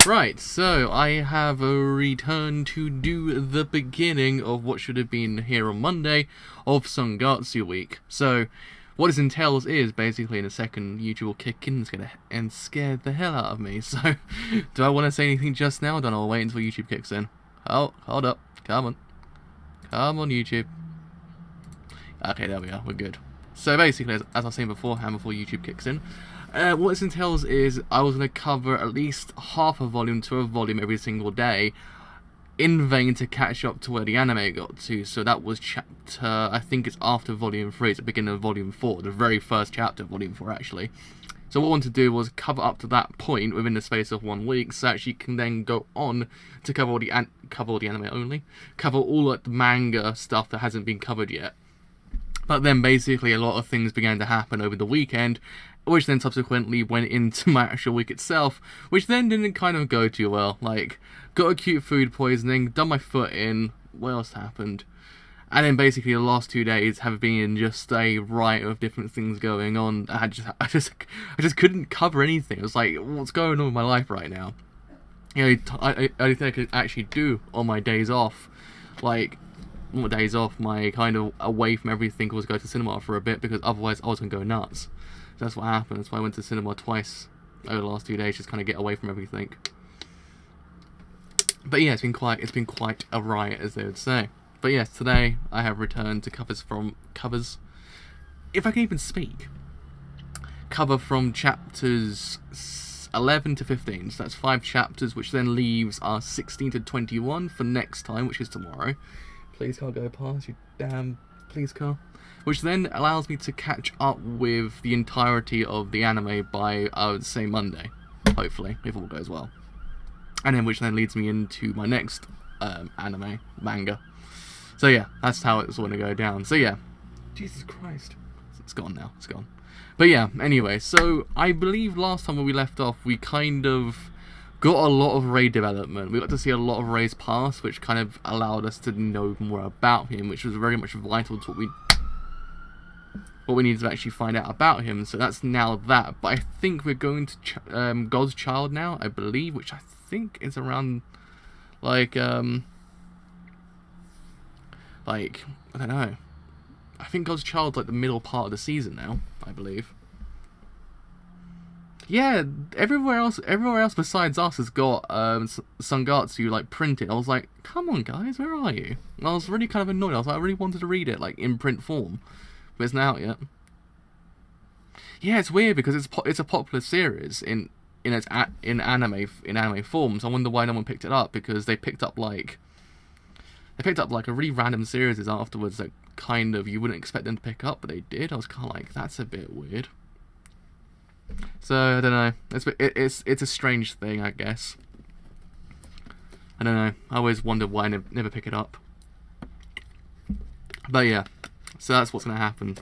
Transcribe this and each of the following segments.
Right, so I have returned to do the beginning of what should have been here on Monday of Sangatsu week. So, what this entails is basically in a second YouTube will kick in and scare the hell out of me. So, do I want to say anything just now? Then I'll wait until YouTube kicks in. Oh, hold up. Come on. Come on, YouTube. Okay, there we are. We're good. So basically, as I was saying beforehand, before YouTube kicks in, what this entails is I was going to cover at least half a volume to a volume every single day in vain to catch up to where the anime got to. So that was chapter, I think it's after volume 3, it's the beginning of volume 4, the very first chapter of volume 4 actually. So what I wanted to do was cover up to that point within the space of 1 week, so that you can then go on to cover all the anime only, cover all like the manga stuff that hasn't been covered yet. But then basically a lot of things began to happen over the weekend, which then subsequently went into my actual week itself, which then didn't kind of go too well. Like, got acute food poisoning, done my foot in, what else happened? And then basically the last 2 days have been just a riot of different things going on. I just couldn't cover anything. It was like, what's going on with my life right now? You know, I think I could actually do on my days off, like, my kind of away from everything was go to cinema for a bit, because otherwise I was going to go nuts. So that's what happened. That's why I went to cinema twice over the last 2 days, just kind of get away from everything. But yeah, it's been quite a riot, as they would say. But yes, today I have returned to covers, if I can even speak, cover from chapters 11 to 15. So that's 5 chapters, which then leaves our 16 to 21 for next time, which is tomorrow. Please car, go past, you damn please car. Which then allows me to catch up with the entirety of the anime by, I would say, Monday. Hopefully, if all goes well. And then which then leads me into my next manga. So yeah, that's how it's going to go down. So yeah, Jesus Christ. It's gone now, it's gone. But yeah, anyway, so I believe last time when we left off, we kind of got a lot of Ray development. We got to see a lot of Ray's past, which kind of allowed us to know more about him, which was very much vital to what we needed to actually find out about him. So that's now that. But I think we're going to God's Child now, I believe, which I think is around, like, I don't know. I think God's Child's like the middle part of the season now, I believe. Yeah, everywhere else besides us has got Sangatsu like printed. I was like, come on guys, where are you? And I was really kind of annoyed. I was like, I really wanted to read it like in print form, but it's not out yet. Yeah, it's weird because it's a popular series in anime form. So I wonder why no one picked it up, because they picked up like a really random series afterwards that kind of you wouldn't expect them to pick up, but they did. I was kind of like, that's a bit weird. So I don't know. It's a strange thing, I guess. I don't know. I always wondered why I never pick it up. But yeah, so that's what's gonna happen.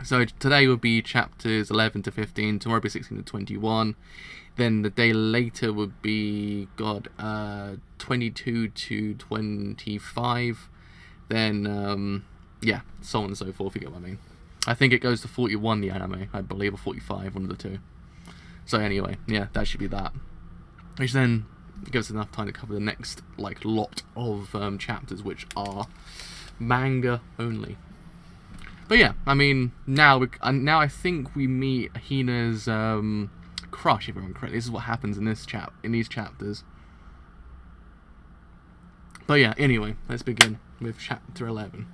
So today would be chapters 11 to 15. Tomorrow would be 16 to 21. Then the day later would be 22 to 25. Then yeah, so on and so forth. You get what I mean. I think it goes to 41, the anime, I believe, or 45, one of the two. So anyway, yeah, that should be that. Which then gives us enough time to cover the next like lot of chapters, which are manga only. But yeah, I mean, now I think we meet Hina's crush, if I remember correctly. This is what happens in these chapters. But yeah, anyway, let's begin with chapter 11.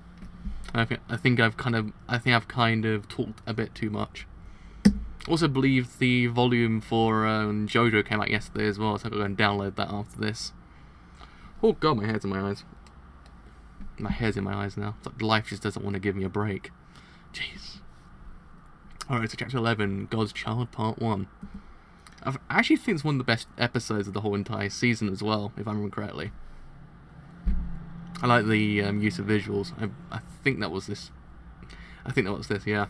I think I've kind of talked a bit too much. Also believe the volume for JoJo came out yesterday as well, so I'm going to download that after this. Oh god, my hair's in my eyes. My hair's in my eyes now. It's like life just doesn't want to give me a break. Jeez. Alright, so chapter 11, God's Child, part 1. I actually think it's one of the best episodes of the whole entire season as well, if I remember correctly. I like the use of visuals. I think that was this. Yeah.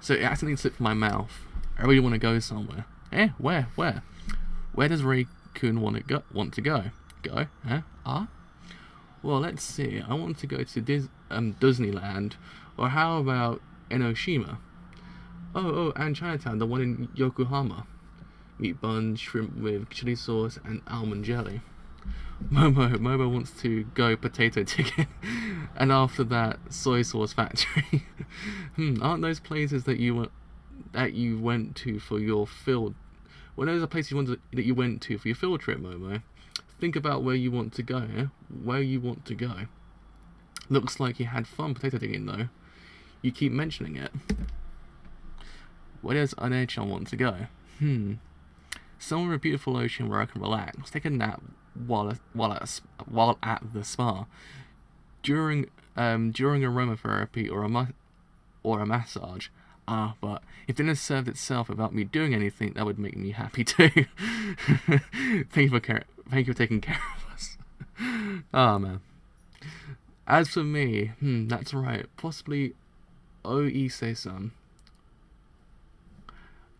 So it accidentally slipped from my mouth. I really want to go somewhere. Eh? Where? Where does Ray-kun want to go? Go? Huh? Ah? Well, let's see. I want to go to Disneyland. Or how about Enoshima? Oh, and Chinatown, the one in Yokohama. meat bun, shrimp with chili sauce, and almond jelly. Momo wants to go potato chicken, and after that, soy sauce factory. Aren't those places that you went to for your field? Well, those are places that you went to for your field trip, Momo. Think about where you want to go. Where you want to go. Looks like you had fun potato digging, though. You keep mentioning it. Where does Anechan want to go? Somewhere a beautiful ocean where I can relax, take a nap while at the spa. During aromatherapy or a massage. But if dinner served itself without me doing anything, that would make me happy too. Thank you for taking care of us. Man. As for me, that's right. Possibly Oise-san.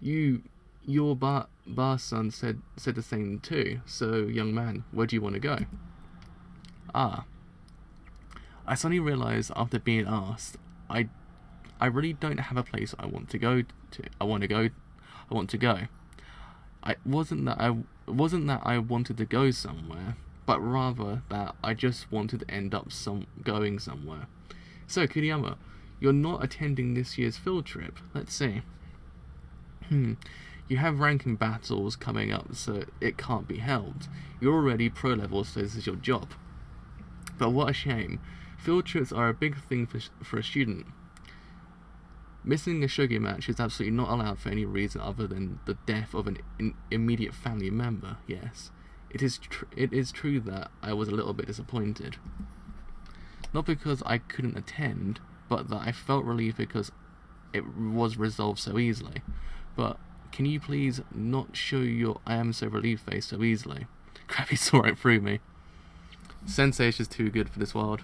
Your bar son said the same too. So, young man, where do you want to go? I suddenly realised after being asked, I really don't have a place I want to go to. I want to go. It wasn't that I wanted to go somewhere, but rather that I just wanted to end up going somewhere. So, Kiriyama, you're not attending this year's field trip. Let's see. You have ranking battles coming up, so it can't be held. You're already pro level, so this is your job. But what a shame. Field trips are a big thing for a student. Missing a shogi match is absolutely not allowed for any reason other than the death of an immediate family member. Yes, it is true that I was a little bit disappointed. Not because I couldn't attend, but that I felt relieved because it was resolved so easily. But can you please not show your I am so relieved face so easily? Crap, he saw right through me. Sensei is just too good for this world.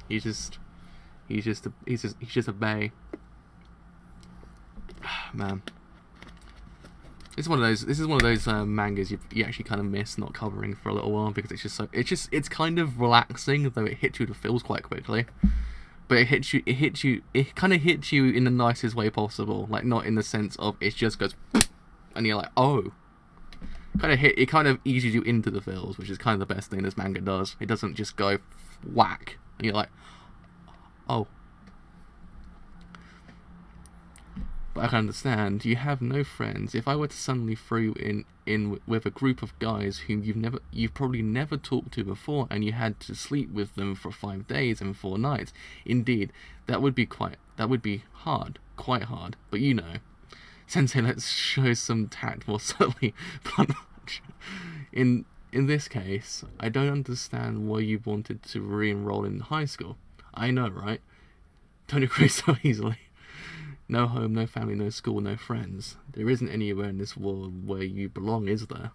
He's just a bae. Man, this is one of those mangas you actually kind of miss not covering for a little while because it's kind of relaxing, though it hits you to feels quite quickly. But it kind of hits you in the nicest way possible, like not in the sense of it just goes and you're like, oh. It kind of eases you into the feels, which is kind of the best thing this manga does. It doesn't just go whack and you're like, oh. But I can understand, you have no friends. If I were to suddenly throw you in with a group of guys whom you've probably never talked to before, and you had to sleep with them for 5 days and 4 nights, indeed, that would be quite hard. But you know, Sensei, let's show some tact more subtly. In this case, I don't understand why you wanted to re-enroll in high school. I know, right? Don't agree so easily. No home, no family, no school, no friends. There isn't anywhere in this world where you belong, is there?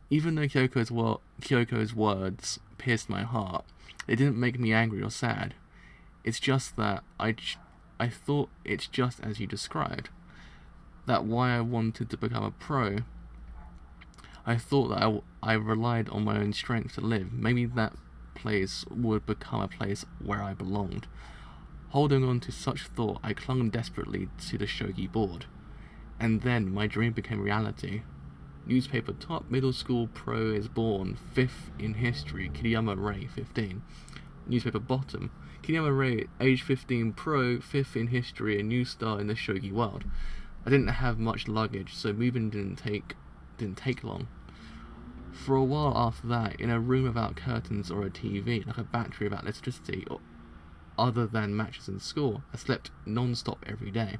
Even though Kyoko's words pierced my heart, they didn't make me angry or sad. It's just that I thought it's just as you described. That why I wanted to become a pro. I thought that I relied on my own strength to live. Maybe that place would become a place where I belonged. Holding on to such thought, I clung desperately to the shogi board. And then my dream became reality. Newspaper top middle school pro is born, 5th in history, Kiriyama Rei, 15. Newspaper bottom, Kiriyama Rei, age 15 pro, 5th in history, a new star in the shogi world. I didn't have much luggage, so moving didn't take long. For a while after that, in a room without curtains or a TV, like a battery without electricity, or other than matches and school, I slept non-stop every day.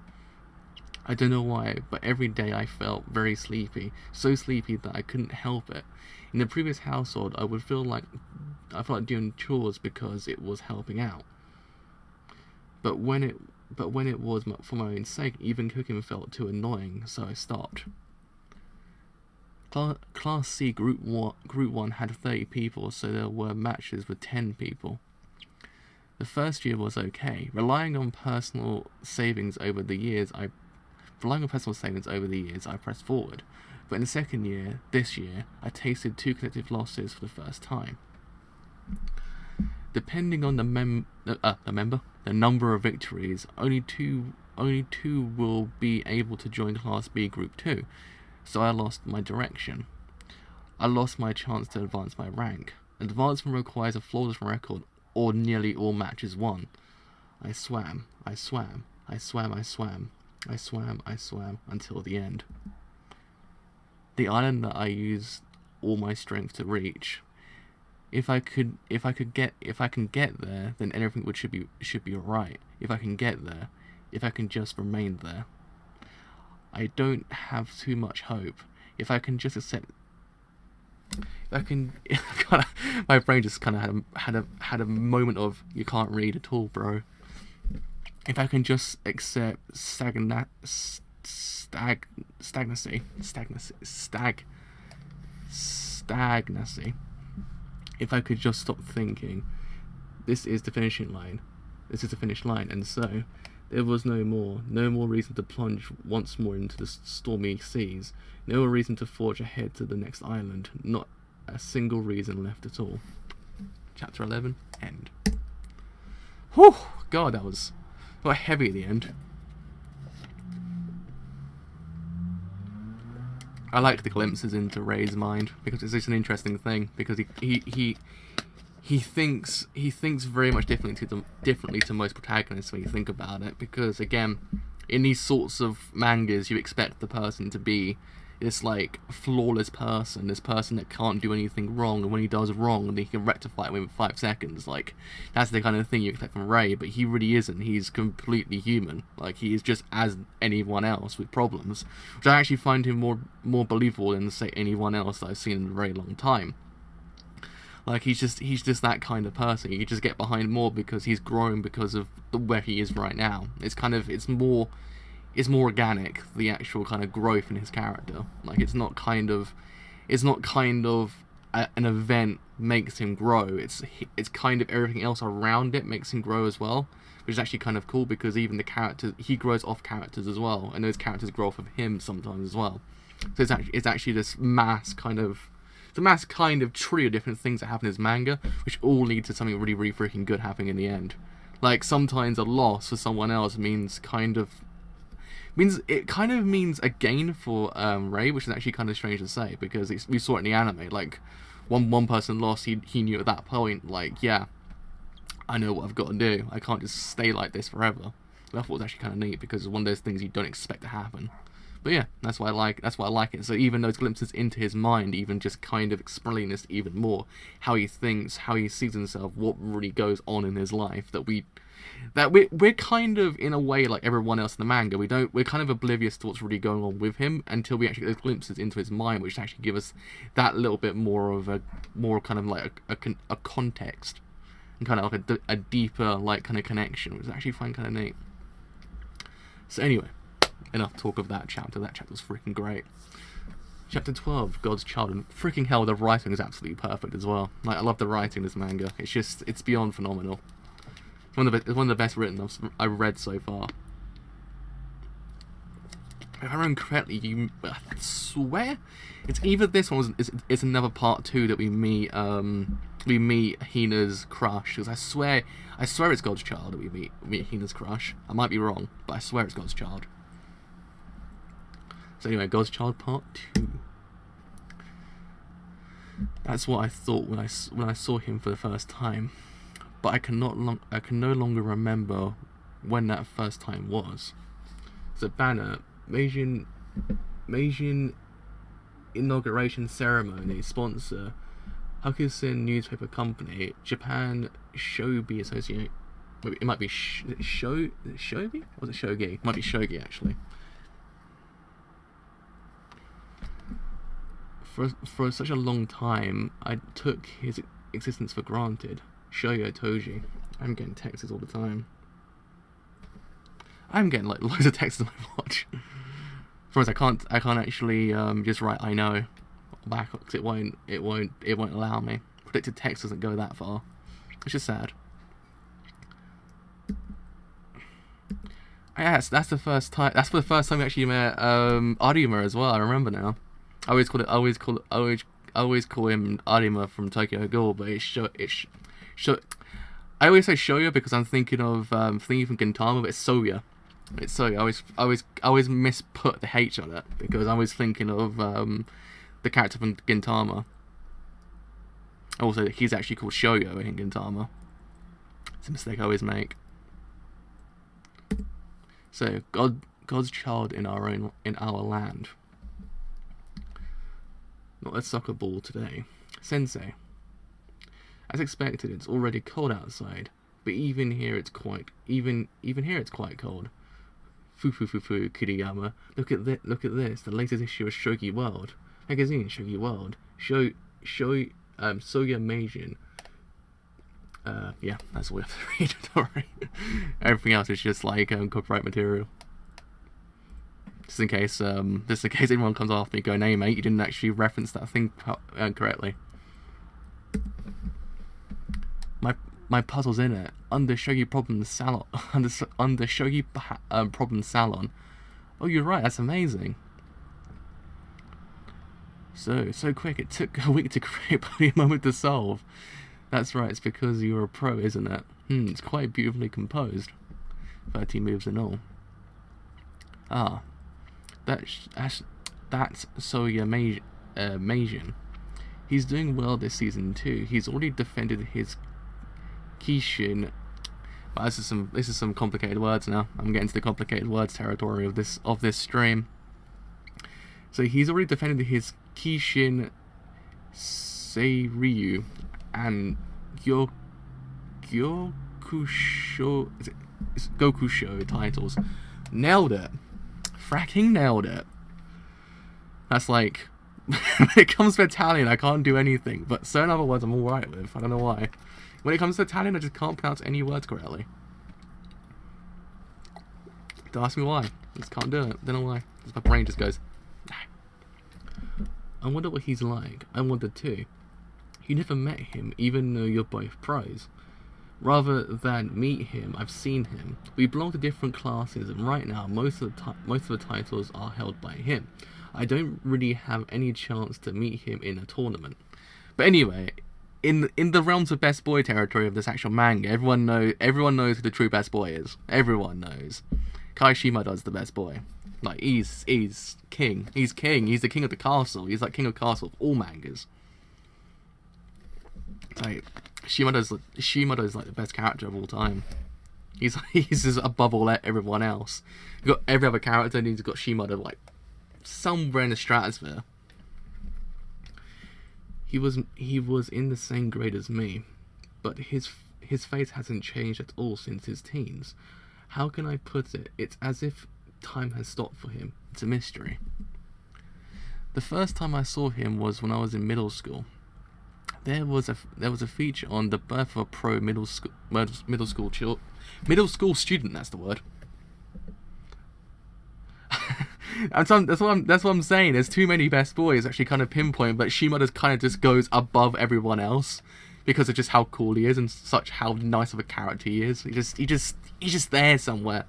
I don't know why, but every day I felt very sleepy, so sleepy that I couldn't help it. In the previous household, I felt like doing chores because it was helping out. But when it was for my own sake, even cooking felt too annoying, so I stopped. Class C Group 1 had 30 people, so there were matches with 10 people. The first year was okay. Relying on personal savings over the years, I pressed forward. But in the second year, this year, I tasted 2 collective losses for the first time. Depending on the number of victories, only 2 only 2 will be able to join Class B Group 2. So I lost my direction. I lost my chance to advance my rank. Advancement requires a flawless record, or nearly all matches won. I swam, I swam, I swam, I swam, I swam, I swam, until the end. The island that I used all my strength to reach. If I can get there, then everything should be alright. If I can get there, if I can just remain there. I don't have too much hope. If I can just accept, my brain just kind of had a moment of, you can't read at all, bro. If I can just accept stagnancy. If I could just stop thinking, this is the finishing line. This is the finish line, and so there was no more reason to plunge once more into the stormy seas. No more reason to forge ahead to the next island. Not a single reason left at all. Chapter 11, end. Whew! God, that was quite heavy at the end. I like the glimpses into Ray's mind because it's just an interesting thing, because he thinks very much differently to most protagonists when you think about it, because again, in these sorts of mangas you expect the person to be this like flawless person, this person that can't do anything wrong, and when he does wrong he can rectify it within 5 seconds. Like, that's the kind of thing you expect from Ray, but he really isn't. He's completely human. Like, he is just as anyone else with problems, which I actually find him more believable than, say, anyone else that I've seen in a very long time. Like, he's just that kind of person. You just get behind more because he's growing because of where he is right now. It's more organic, the actual kind of growth in his character. Like, it's not kind of an event makes him grow. It's kind of everything else around it makes him grow as well, which is actually kind of cool, because even the characters, he grows off characters as well, and those characters grow off of him sometimes as well. So it's actually this mass kind of tree of different things that happen in his manga, which all lead to something really, really freaking good happening in the end. Like, sometimes a loss for someone else means a gain for Ray, which is actually kind of strange to say, because we saw it in the anime. Like, one person lost, he knew at that point, like, yeah, I know what I've got to do. I can't just stay like this forever. So I thought it was actually kind of neat, because it's one of those things you don't expect to happen. But yeah, that's why I like it. So even those glimpses into his mind, even just kind of explaining this even more, how he thinks, how he sees himself, what really goes on in his life, that we're kind of, in a way, like everyone else in the manga, we're kind of oblivious to what's really going on with him until we actually get those glimpses into his mind, which actually give us that little bit more of a kind of like a context, and kind of like a deeper like kind of connection, which I actually find kind of neat. So anyway, enough talk of that chapter. That chapter was freaking great. Chapter 12, God's Child, and freaking hell, the writing is absolutely perfect as well. Like, I love the writing in this manga. It's beyond phenomenal. It's one of the best written I've read so far. If I remember correctly, I swear it's either this one or it's another part 2 that we meet Hina's crush. Because I swear it's God's Child that we meet Hina's crush. I might be wrong, but I swear it's God's Child. So anyway, God's Child Part 2. That's what I thought when I saw him for the first time, but I can no longer remember when that first time was. So banner, Meijin inauguration ceremony, sponsor, Hakusen newspaper company, Japan Shobi Associate. It might be Shobi? Or was it Shogi? It might be Shogi, actually. For such a long time, I took his existence for granted. Shoyo Toji. I'm getting texts all the time. I'm getting like loads of texts on my watch. For I can't actually just write I know back, because it won't allow me. Predicted text doesn't go that far. It's just sad. Yes, that's the first time. That's the first time we actually met Arima as well. I remember now. I always call him Arima from Tokyo Ghoul, but I always say Shoya because I'm thinking of from Gintama, but it's Soya. It's sorry, I always misput the H on it because I was thinking of the character from Gintama. Also, he's actually called Shoyo in Gintama. It's a mistake I always make. So, God's child in our land. Not a soccer ball today. Sensei. As expected, it's already cold outside, but even here it's quite cold. Foo, Kiriyama. Look at this. The latest issue of Shogi World magazine. Shogi World. Soya Meijin. Yeah, that's all we have to read. Sorry. Everything else is just like copyright material. Just in case anyone comes after me, go, "Nay, mate, you didn't actually reference that thing correctly." My puzzle's in it. Under Shogi Problem Salon. under Shogi Problem Salon. Oh, you're right. That's amazing. So quick. It took a week to create, but a moment to solve. That's right. It's because you're a pro, isn't it? It's quite beautifully composed. 30 moves and all. Ah, that's Soya Meijin. He's doing well this season too. He's already defended his Kishin. Well, this is some complicated words now. I'm getting to the complicated words territory of this stream. So he's already defended his Kishin Seiryu and Gokusho titles. Nailed it. Fracking nailed it. That's like, when it comes to Italian, I can't do anything, but certain other words I'm alright with. I don't know why. When it comes to Italian, I just can't pronounce any words correctly. Don't ask me why. I just can't do it. Don't know why. My brain just goes, nah. I wonder what he's like. I wonder too. You never met him, even though you're both pros. Rather than meet him, I've seen him. We belong to different classes, and right now, most of the titles are held by him. I don't really have any chance to meet him in a tournament. But anyway, in the realms of best boy territory of this actual manga, everyone knows who the true best boy is. Everyone knows. Kai Shimada's the best boy. Like, he's king. He's king. He's the king of the castle. He's like king of the castle of all mangas. Like, Shimada's like the best character of all time. He's just above all everyone else. You've got every other character, and he's got Shimada like somewhere in the stratosphere. He was in the same grade as me, but his face hasn't changed at all since his teens. How can I put it? It's as if time has stopped for him. It's a mystery. The first time I saw him was when I was in middle school. There was a feature on the birth of a pro middle school student. That's the word. That's what I'm saying. There's too many best boys actually kind of pinpoint, but Shimada kind of just goes above everyone else because of just how cool he is and such how nice of a character he is. He's just there somewhere.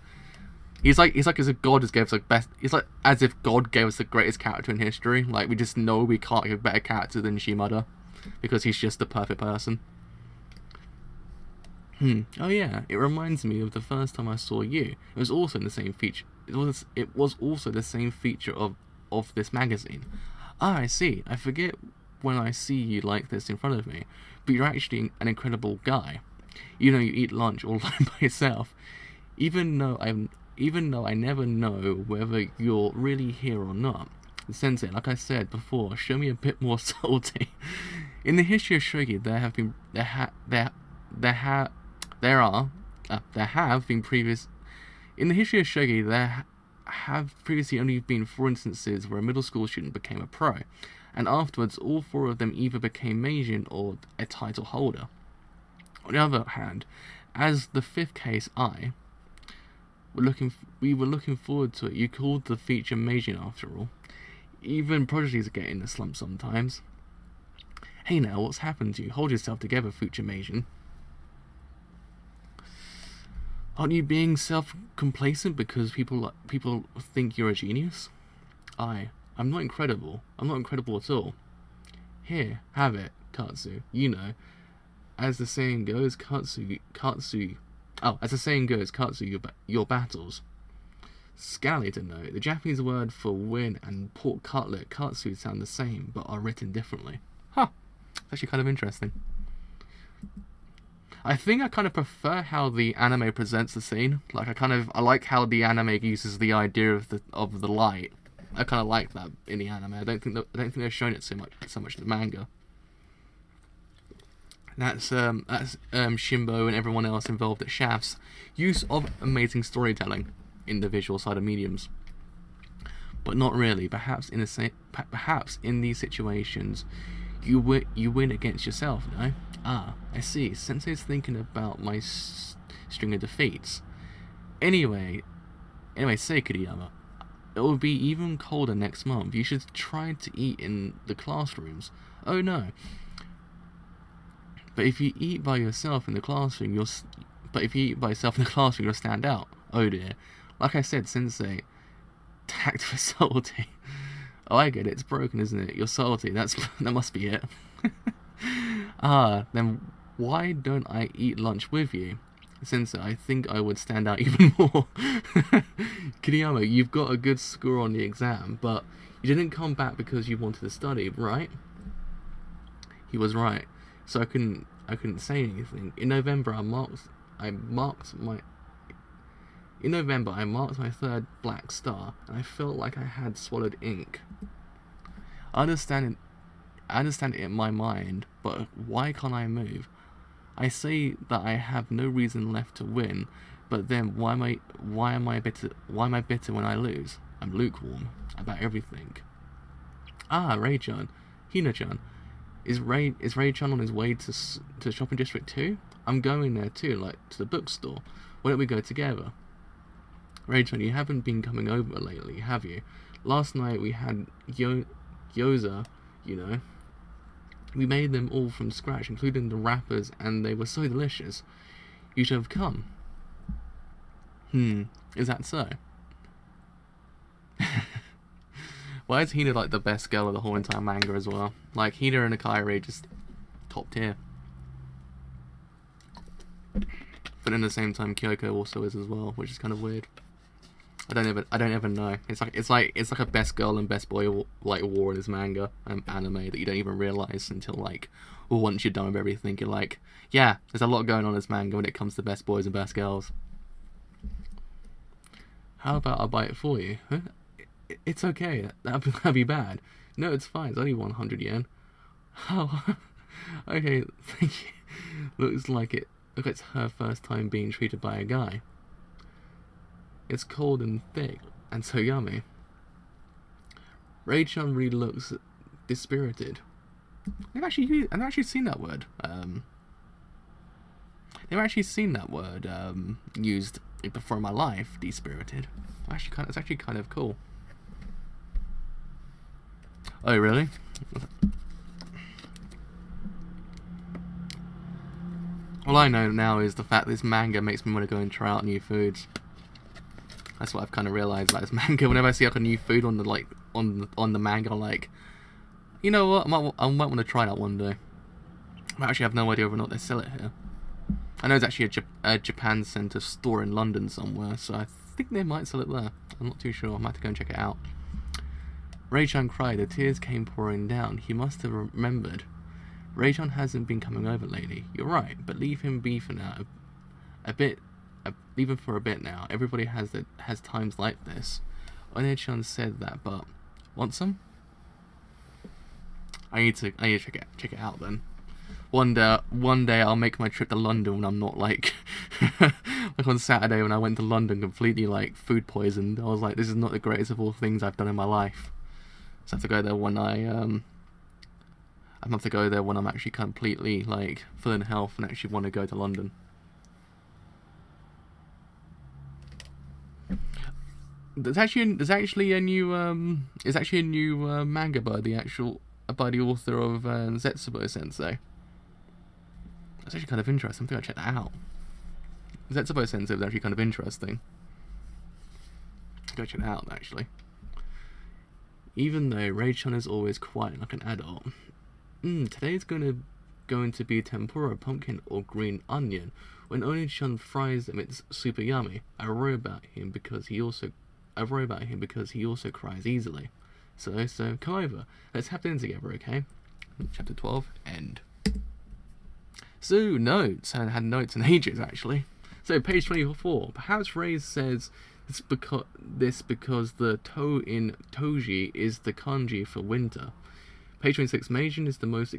He's like as if God just gave us the best. It's like as if God gave us the greatest character in history. Like, we just know we can't get a better character than Shimada because he's just the perfect person. Oh yeah, it reminds me of the first time I saw you. It was also in the same feature. It was also the same feature of this magazine. Ah, I see. I forget when I see you like this in front of me, but you're actually an incredible guy. You know, you eat lunch all alone by yourself. Even though I never know whether you're really here or not. Sensei, like I said before, show me a bit more salty. In the history of Shogi, there have been previously only been 4 instances where a middle school student became a pro, and afterwards all 4 of them either became Meijin or a title holder. On the other hand, as the 5th case, we were looking forward to it. You called the feature Meijin after all. Even prodigies get in a slump sometimes. Hey now, what's happened to you? Hold yourself together, future Meijin. Aren't you being self-complacent because people think you're a genius? I'm not incredible. I'm not incredible at all. Here, have it, Katsu. You know, as the saying goes, Katsu your battles. Scally to know. The Japanese word for win and pork cutlet, katsu, sound the same, but are written differently. Huh. It's actually kind of interesting. I think I kind of prefer how the anime presents the scene. Like I like how the anime uses the idea of the light. I kind of like that in the anime. I don't think they've shown it so much in the manga. That's Shimbo and everyone else involved at Shaft's use of amazing storytelling in the visual side of mediums. But not really. Perhaps in these situations, you win against yourself. No. Ah, I see. Sensei's thinking about my string of defeats. Anyway, say Kiriyama, it will be even colder next month. You should try to eat in the classrooms. Oh no. But if you eat by yourself in the classroom, you'll stand out. Oh dear. Like I said, Sensei, tact for salty. Oh, I get it. It's broken, isn't it? You're salty. That must be it. Then why don't I eat lunch with you? Sensei, I think I would stand out even more. Kiriyama, you've got a good score on the exam, but you didn't come back because you wanted to study, right? He was right. So I couldn't say anything. In November, I marked my third black star, and I felt like I had swallowed ink. I understand it in my mind, but why can't I move? I say that I have no reason left to win, but then why am I bitter when I lose? I'm lukewarm about everything. Ah, Ray-chan, Hina-chan, is Ray-chan on his way to shopping district too? I'm going there too, like to the bookstore. Why don't we go together? Ray-chan, you haven't been coming over lately, have you? Last night we had gyoza, you know. We made them all from scratch, including the wrappers, and they were so delicious. You should have come. Is that so? Why is Hina like the best girl of the whole entire manga as well? Like, Hina and Akairi just top tier. But at the same time, Kyoko also is as well, which is kind of weird. I don't ever know. It's like a best girl and best boy like war in this manga anime that you don't even realize until like once you're done with everything. You're like, yeah, there's a lot going on in this manga when it comes to best boys and best girls. How about I buy it for you? Huh? It's okay. That'd be bad. No, it's fine. It's only 100 yen. Oh, okay. Thank you. Looks like it's her first time being treated by a guy. It's cold and thick, and so yummy. Ray-chan really looks dispirited. I've actually seen that word. Used before in my life. Dispirited. It's actually kind of cool. Oh really? All I know now is the fact this manga makes me want to go and try out new foods. That's what I've kind of realised about this manga. Whenever I see like a new food on the manga, I'm like, you know what, I might want to try that one day. I actually have no idea whether or not they sell it here. I know there's actually a Japan Centre store in London somewhere, so I think they might sell it there. I'm not too sure. I might have to go and check it out. Ray-chan cried. The tears came pouring down. He must have remembered. Ray-chan hasn't been coming over lately. You're right, but leave him be for now. Leave him for a bit now. Everybody has times like this. One-chan said that, but want some? I need to check it out then. One day I'll make my trip to London when I'm not like like on Saturday when I went to London completely like food poisoned. I was like, this is not the greatest of all things I've done in my life. So I have to go there when I'm actually completely like full in health and actually want to go to London. There's actually a new manga by the author of Zetsubo Sensei. That's actually kind of interesting. I think I'll check that out. Zetsubo Sensei was actually kind of interesting. Go check that out actually. Even though Ray-chan is always quiet like an adult. Today's going to be tempura pumpkin or green onion. When Oni-chan fries them, it's super yummy. I worry about him because he also I worry about him because he also cries easily. So come over. Let's have dinner together, okay? Chapter 12, end. So, notes. I haven't had notes in ages, actually. So, page 24. Perhaps Ray says this because the to in Toji is the kanji for winter. Page 26. Meijin is the most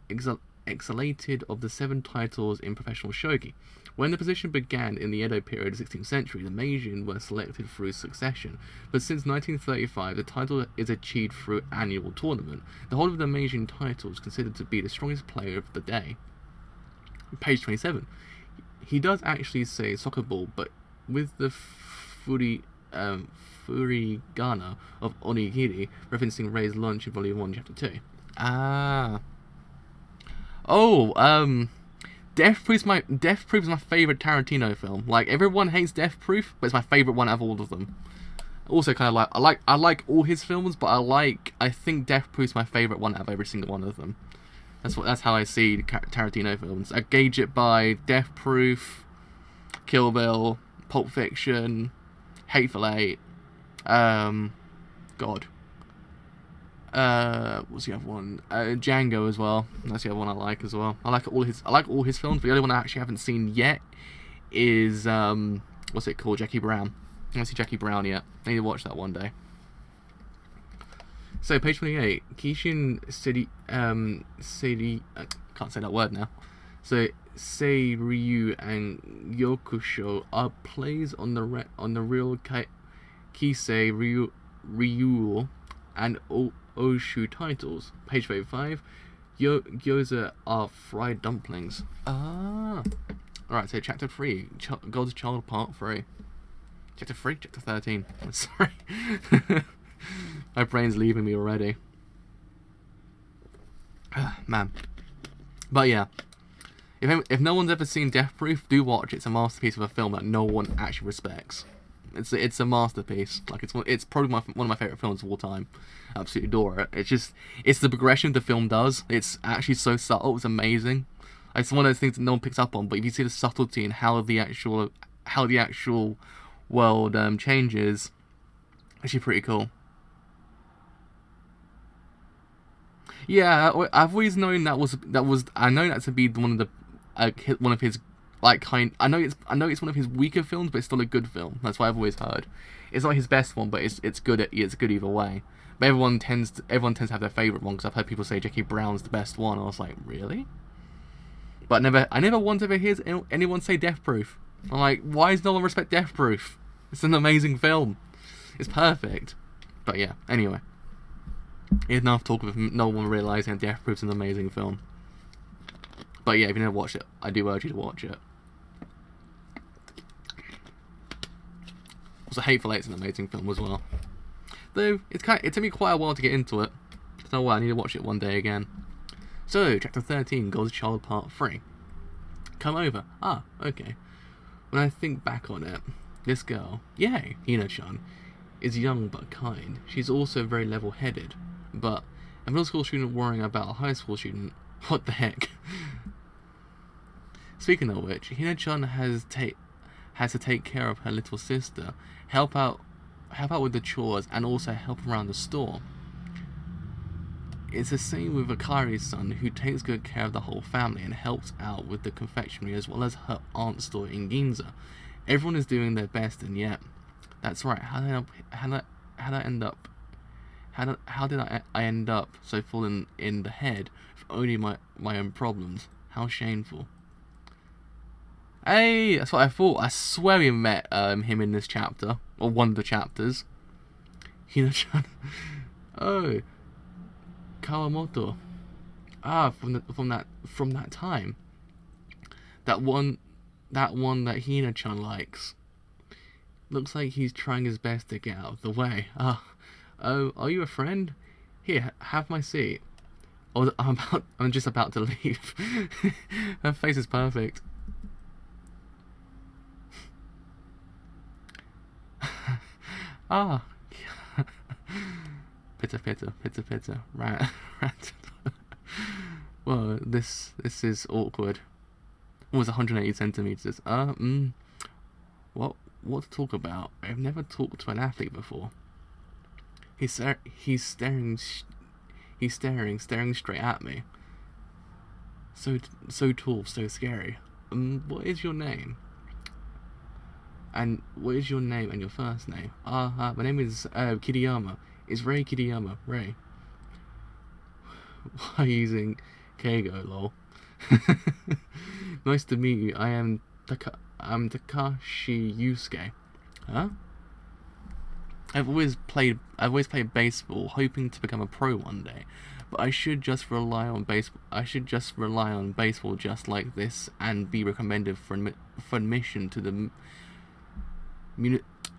exalted of the 7 titles in professional shogi. When the position began in the Edo period of the 16th century, the Meijin were selected through succession, but since 1935 the title is achieved through annual tournament. The holder of the Meijin title is considered to be the strongest player of the day. Page 27. He does actually say soccer ball, but with the furigana of onigiri, referencing Ray's lunch in Volume 1, Chapter 2. Death Proof's my favorite Tarantino film. Like, everyone hates Death Proof, but it's my favorite one out of all of them. Also, kind of I like all his films, but I think Death Proof's my favorite one out of every single one of them. That's how I see Tarantino films. I gauge it by Death Proof, Kill Bill, Pulp Fiction, Hateful Eight, what's the other one? Django as well. That's the other one I like as well. I like all his films, but the only one I actually haven't seen yet is what's it called? Jackie Brown. I haven't seen Jackie Brown yet. I need to watch that one day. So page 28. Kishin City I can't say that word now. So Seiryu and Yokusho are plays on the real Kisei Ryu and Oshu titles. Page 35. Gyoza are fried dumplings. Alright, so chapter 3. God's Child Part 3. Chapter 3? Chapter 13. I'm sorry. My brain's leaving me already. Man. But yeah. If no one's ever seen Death Proof, do watch. It's a masterpiece of a film that no one actually respects. It's a masterpiece. Like, it's probably one of my favorite films of all time. I absolutely adore it. It's the progression the film does. It's actually so subtle. It's amazing. It's one of those things that no one picks up on. But if you see the subtlety and how the actual world changes, it's actually pretty cool. Yeah, I've always known that was. I know that to be one of his. I know it's one of his weaker films, but it's still a good film. That's what I've always heard. It's not his best one, but it's good either way. But everyone tends to have their favorite one, because I've heard people say Jackie Brown's the best one. I was like, really? But I never once ever hear anyone say Death Proof. I'm like, why does no one respect Death Proof? It's an amazing film. It's perfect. But yeah, anyway. Enough talk of no one realising Death Proof's an amazing film. But yeah, if you never watched it, I do urge you to watch it. Also, Hateful Eight's an amazing film as well. Though it took me quite a while to get into it. So I need to watch it one day again. So, chapter 13, God's Child Part 3. Come over. Okay. When I think back on it, this girl, yay, Hina-chan, is young but kind. She's also very level-headed. But a middle school student worrying about a high school student, what the heck? Speaking of which, Hina-chan has to take care of her little sister, help out with the chores, and also help around the store. It's the same with Akari's son, who takes good care of the whole family and helps out with the confectionery as well as her aunt's store in Ginza. Everyone is doing their best, and yet, that's right. How did I end up so full in the head with only my own problems? How shameful. Hey, that's what I thought. I swear we met him in this chapter, or one of the chapters. Hina-chan. Oh, Kawamoto. From that time. That one that Hina-chan likes. Looks like he's trying his best to get out of the way. Oh, are you a friend? Here, have my seat. Oh, I'm just about to leave. Her face is perfect. Pitter. Right. Well, this is awkward. It was 180 centimeters. What what to talk about. I've never talked to an athlete before. He's staring straight at me. So tall, so scary. What is your name? And what is your name and your first name? My name is Kiriyama. It's Ray Kiriyama. Ray. Why are you using Keigo, lol? Nice to meet you. I'm Takashi Yusuke. Huh? I've always played baseball, hoping to become a pro one day. But I should just rely on baseball just like this and be recommended for admission to the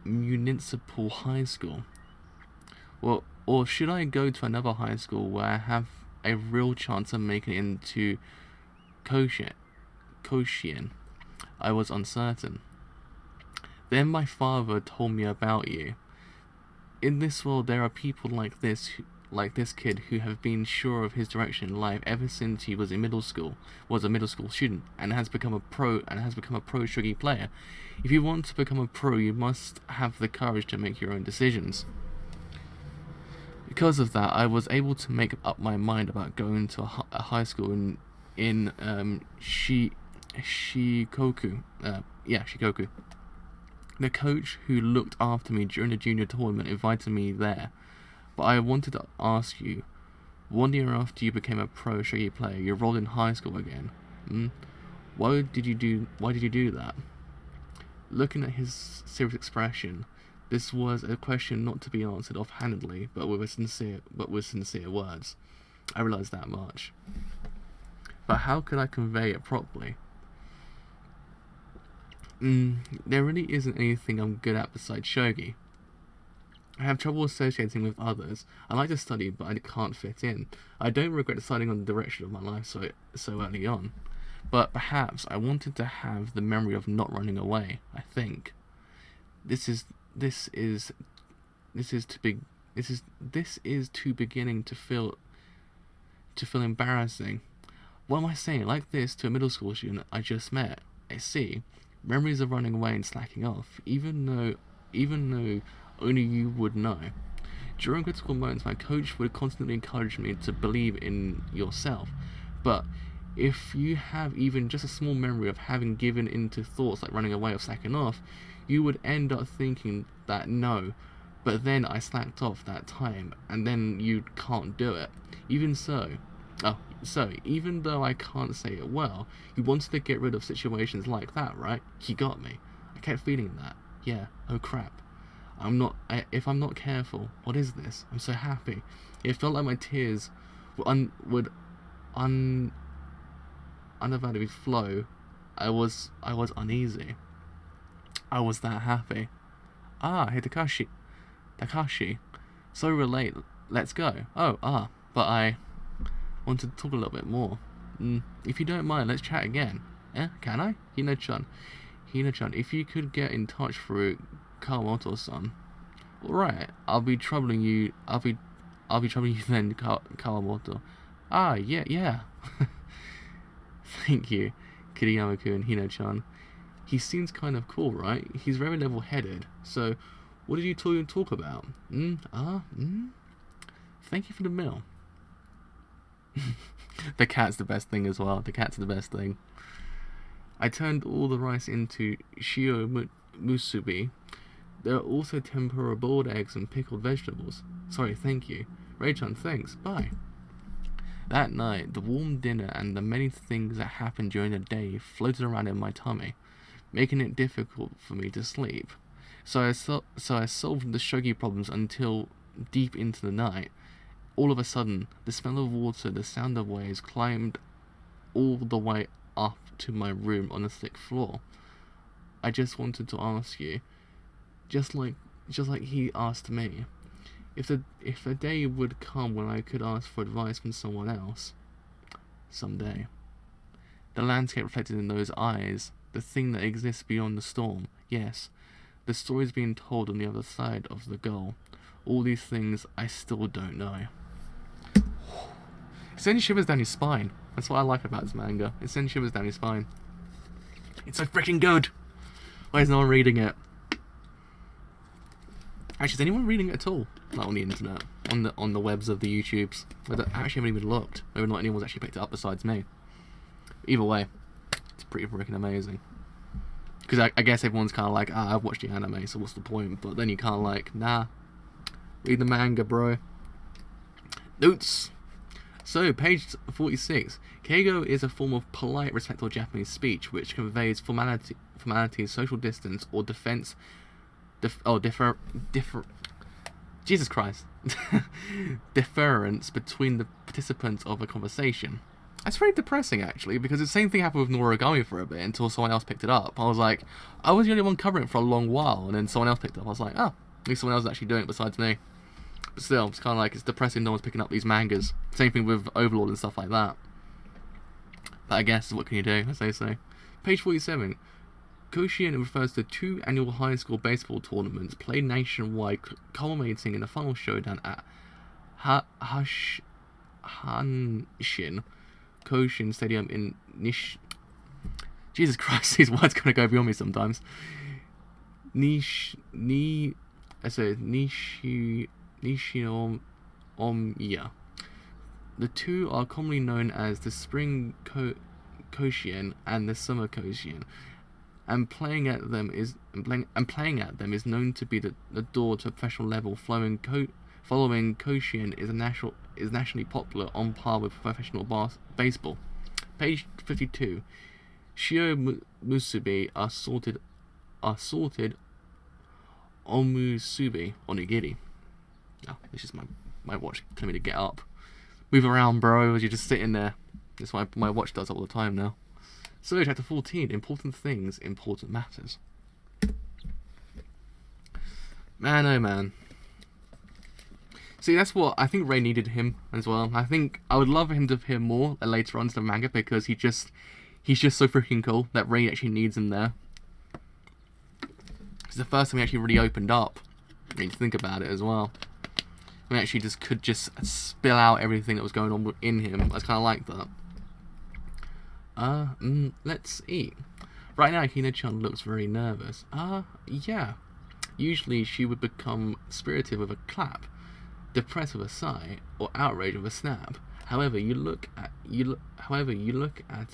municipal high school. Well, or should I go to another high school where I have a real chance of making it into Koshien? I was uncertain. Then my father told me about you. In this world, there are people like this kid who have been sure of his direction in life ever since he was a middle school student, and has become a pro shogi player. If you want to become a pro, you must have the courage to make your own decisions. Because of that, I was able to make up my mind about going to a high school in Shikoku. Shikoku. The coach who looked after me during the junior tournament invited me there. But I wanted to ask you, 1 year after you became a pro shogi player, you enrolled in high school again. Why did you do that? Looking at his serious expression, this was a question not to be answered offhandedly, but with sincere words. I realized that much. But how could I convey it properly? There really isn't anything I'm good at besides shogi. I have trouble associating with others. I like to study, but I can't fit in. I don't regret deciding on the direction of my life so early on. But perhaps I wanted to have the memory of not running away. I think this is beginning to feel embarrassing. What am I saying like this to a middle school student I just met? I see. Memories of running away and slacking off, even though only you would know. During critical moments, my coach would constantly encourage me to believe in yourself. But if you have even just a small memory of having given into thoughts like running away or slacking off, you would end up thinking that no, but then I slacked off that time, and then you can't do it. So, even though I can't say it well, you wanted to get rid of situations like that, right? You got me. I kept feeling that. Yeah, oh crap. If I'm not careful, what is this? I'm so happy. It felt like my tears would unavoidably flow. I was uneasy. I was that happy. Hey Takashi. So relate. Let's go. But I wanted to talk a little bit more. If you don't mind, let's chat again. Can I? Hina-chan, if you could get in touch through Kawamoto-san. Alright, I'll be troubling you then, Kawamoto. Yeah. Thank you, Kiriyama-kun, Hina-chan. He seems kind of cool, right? He's very level-headed. So, what did you talk about? Thank you for the meal. The cat's the best thing as well. The cat's the best thing. I turned all the rice into shio musubi. There are also tempura boiled eggs and pickled vegetables. Sorry, thank you. Ray-chan, thanks. Bye. That night, the warm dinner and the many things that happened during the day floated around in my tummy, making it difficult for me to sleep. So I solved the shogi problems until deep into the night. All of a sudden, the smell of water, the sound of waves climbed all the way up to my room on the thick floor. I just wanted to ask you, just like he asked me, if a day would come when I could ask for advice from someone else. Someday. The landscape reflected in those eyes, the thing that exists beyond the storm. Yes, the stories being told on the other side of the goal. All these things I still don't know. It sends shivers down your spine. That's what I like about this manga. It sends shivers down your spine. It's so freaking good. Why is no one reading it? Actually, is anyone reading it at all? Not on the internet, on the webs of the YouTubes. I actually haven't even looked. Maybe not anyone's actually picked it up besides me. Either way, it's pretty freaking amazing. Because I guess everyone's kind of like, I've watched the anime, so what's the point? But then you kind of like, nah, read the manga, bro. Notes. So, page 46. Keigo is a form of polite, respectful Japanese speech which conveys formality, social distance, or Jesus Christ. Deference between the participants of a conversation. That's very depressing, actually, because the same thing happened with Noragami for a bit until someone else picked it up. I was like, I was the only one covering it for a long while, and then someone else picked it up. I was like, oh, at least someone else is actually doing it besides me. But still, it's kind of like, it's depressing no one's picking up these mangas. Same thing with Overlord and stuff like that. But I guess, what can you do, as they say. Page 47. Koshien refers to 2 annual high school baseball tournaments played nationwide, culminating in the final showdown at Hanshin Koshien Stadium in Jesus Christ, these words kind of go beyond me sometimes. Nishinomiya. The two are commonly known as the Spring Koshien and the Summer Koshien, and playing at them is known to be the door to a professional level. Following Koshien is nationally popular, on par with professional baseball. Page 52. Shio musubi are sorted omusubi onigiri. Oh, this is my watch telling me to get up. Move around, bro, as you're just sitting there. That's why my watch does all the time now. So, chapter 14, important things, important matters. Man, oh man. See, that's what, I think Ray needed him as well. I think I would love for him to appear more later on to the manga, because he's just so freaking cool that Ray actually needs him there. It's the first time he actually really opened up. I mean, to think about it as well. We actually could just spill out everything that was going on in him. I was kind of like that. Let's eat. Right now, Hina-chan looks very nervous. Yeah. Usually, she would become spirited with a clap, depressed with a sigh, or outraged with a snap. However, you look at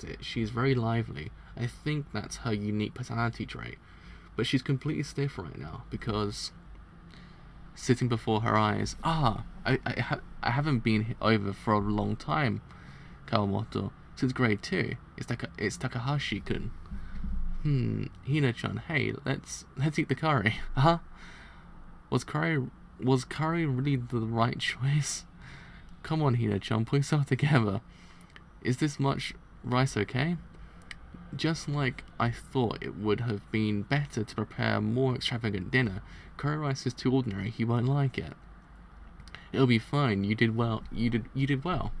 it, she's very lively. I think that's her unique personality trait. But she's completely stiff right now because sitting before her eyes. I haven't been over for a long time, Kawamoto. Since grade 2. It's Takahashi-kun. Hina-chan, hey, let's eat the curry. Was curry really the right choice? Come on, Hina-chan, put yourself together. Is this much rice okay? Just like I thought, it would have been better to prepare a more extravagant dinner. Curry rice is too ordinary, he won't like it. It'll be fine, you did well. You did well.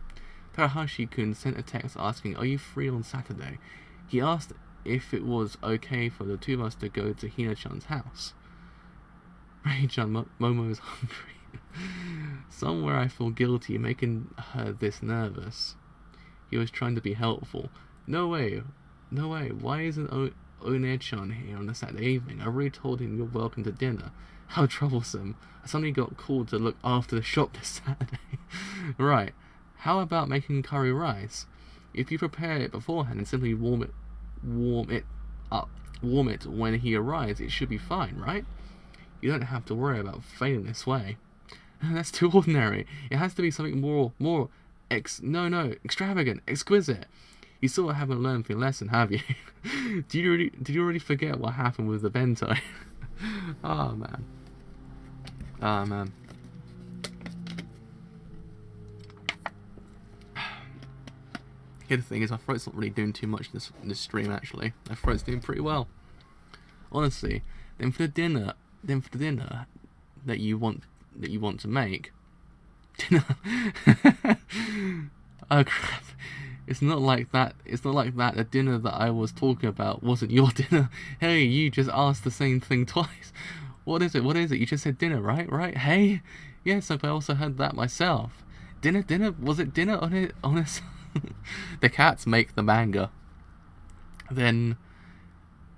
Takahashi-kun sent a text asking, are you free on Saturday? He asked if it was okay for the two of us to go to Hina-chan's house. Ray-chan, Momo is hungry. Somewhere I feel guilty making her this nervous. He was trying to be helpful. No way. Why isn't One-chan here on a Saturday evening? I already told him you're welcome to dinner. How troublesome. I suddenly got called to look after the shop this Saturday. Right. How about making curry rice? If you prepare it beforehand and simply warm it when he arrives, it should be fine, right? You don't have to worry about failing this way. That's too ordinary. It has to be something more extravagant, exquisite. You still haven't learned your lesson, have you? Did you already forget what happened with the bento? Oh man. The thing is, my throat's not really doing too much this stream. Actually, my throat's doing pretty well. Honestly, then for the dinner that you want to make, dinner. Oh crap! It's not like that. The dinner that I was talking about wasn't your dinner. Hey, you just asked the same thing twice. What is it? You just said dinner, right? Hey, yes, I also heard that myself. Dinner. Was it dinner on it? The cats make the manga. Then,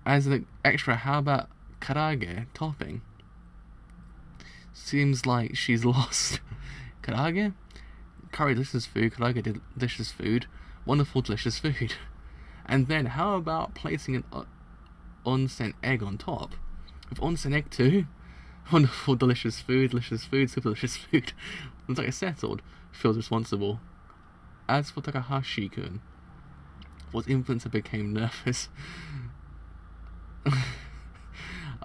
as an extra, how about karage topping? Seems like she's lost. Karage? Curry delicious food, karage delicious food, wonderful delicious food. And then how about placing an onsen egg on top? With onsen egg too? Wonderful delicious food, super delicious food. Looks like it's settled. Feels responsible. As for Takahashi-kun, was influencer became nervous. There